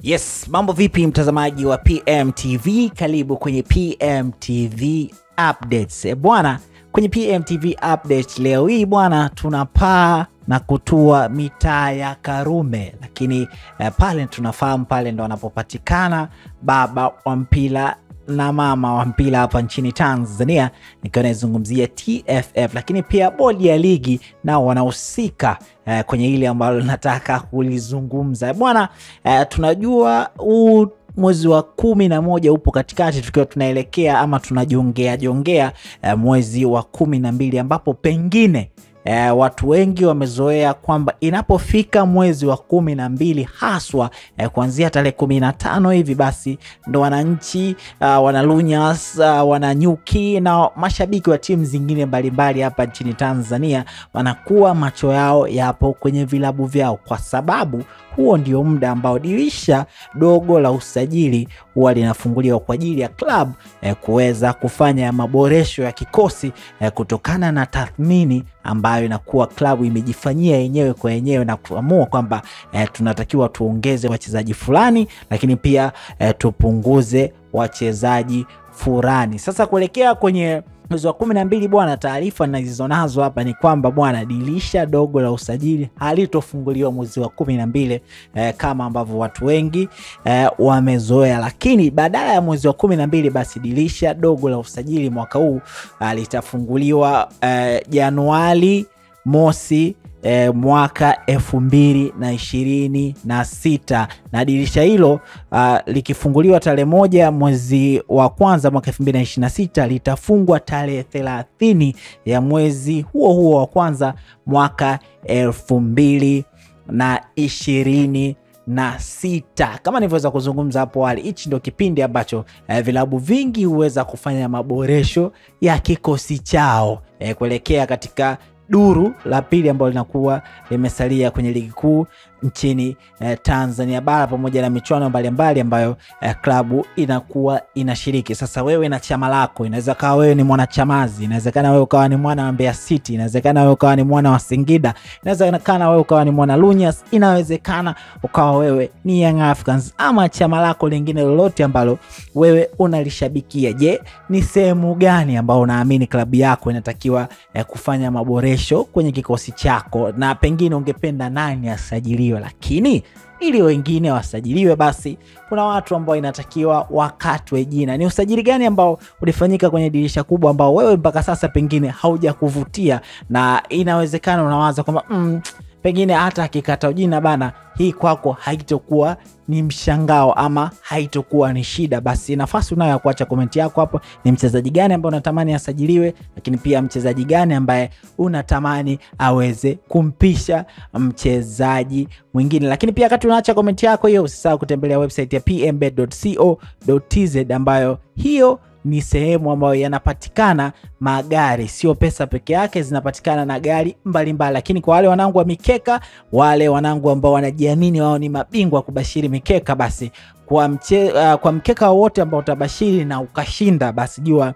Yes, mambo vipi mtazamaji wa PMTV, karibu kwenye PMTV Updates. Bwana, kwenye PMTV Updates leo hii bwana tunapaa na kutua mitaa ya Karume, lakini pale tunafahamu pale ndo wanapopatikana baba wa mpira na mama wa mpira hapa nchini Tanzania, nikiwa nazungumzia TFF, lakini pia bodi ya ligi nao wanahusika kwenye ile ambalo nataka kulizungumza. Bwana, tunajua mwezi wa 11 upo katikati, tukiwa tunaelekea ama tunajongea mwezi wa 12, ambapo pengine watu wengi wamezoea kwamba inapofika mwezi wa 12 haswa kuanzia tarehe 15 hivi, basi ndo wananchi wanalunyas wananyuki na mashabiki wa timu zingine mbalimbali hapa nchini Tanzania wanakuwa macho yao yapo kwenye vilabu vyao, kwa sababu huo ndio muda ambao dirisha dogo la usajili huwa linafunguliwa kwa ajili ya club kuweza kufanya maboresho ya kikosi kutokana na tathmini ambayo inakuwa klabu imejifanyia yenyewe kwa yenyewe na kuamua kwamba tunatakiwa tuongeze wachezaji fulani, lakini pia tupunguze wachezaji fulani. Sasa kuelekea kwenye mwezi wa 12 bwana, taarifa nilizonazo hapa ni kwamba bwana, dirisha dogo la usajili halitofunguliwa mwezi wa 12 kama ambavyo watu wengi wamezoea, lakini badala ya mwezi wa 12 basi dirisha dogo la usajili mwaka huu litafunguliwa Januari mosi mwaka 2026, na dirisha hilo likifunguliwa tarehe 1 mwezi wa kwanza mwaka 2026 litafungwa tarehe 30 ya mwezi huo wa kwanza mwaka 2026. Kama nilivyoweza kuzungumza hapo awali, hichi ndio kipindi ambacho vilabu vingi huweza kufanya maboresho ya kikosi chao kuelekea katika duru la pili ambalo linakuwa limesalia kwenye ligi kuu nchini Tanzania bara, pamoja na michuano mbalimbali ambayo klabu inakuwa inashiriki. Sasa wewe na chama lako, inaweza kawa wewe ni mwanachamazi, inawezekana wewe ukawa ni mwana wa Mbeya City, inawezekana wewe ukawa ni mwana wa Singida, inawezekana wewe ukawa ni mwana Lunyas, inawezekana ukawa wewe ni Young Africans ama chama lako lingine lolote ambalo wewe unalishabikia. Je, ni sehemu gani ambao unaamini klabu yako inatakiwa kufanya maboresho kwenye kikosi chako, na pengine ungependa nani asajiliwe? Lakini ili wengine wasajiliwe, basi kuna watu ambao inatakiwa wakatwe jina. Ni usajili gani ambao ulifanyika kwenye dirisha kubwa ambao wewe mpaka sasa pengine hauja kuvutia, na inawezekana unawaza kwamba pengine hata akikata jina bana, hii kwako haitokuwa ni mshangao ama haitokuwa ni shida? Basi nafasi unayo ya kuacha komenti yako hapo. Ni mchezaji gani ambaye unatamani asajiliwe, lakini pia mchezaji gani ambaye unatamani aweze kumpisha mchezaji mwingine? Lakini pia wakati unaacha komenti yako hiyo, usisahau kutembelea website ya pmbet.co.tz, ambayo hiyo ni sehemu ambayo yanapatikana magari, sio pesa peke yake, zinapatikana na gari mbalimbali. Lakini kwa wale wanangu wa mikeka, wale wanangu ambao wanajiamini wao ni mabingwa kubashiri mikeka, basi kwa mkeka wote ambao utabashiri na ukashinda, basi jua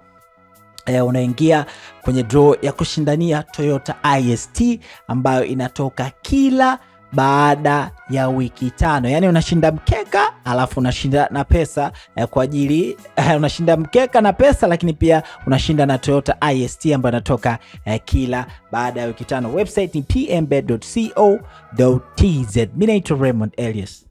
unaingia kwenye draw ya kushindania Toyota IST ambayo inatoka kila baada ya wiki 5. Yani unashinda mkeka alafu unashinda na pesa kwa ajili unashinda mkeka na pesa, lakini pia unashinda na Toyota IST ambayo inatoka kila baada ya wiki 5. Website ni pmbet.co.tz. Mimi naitwa Raymond Elias.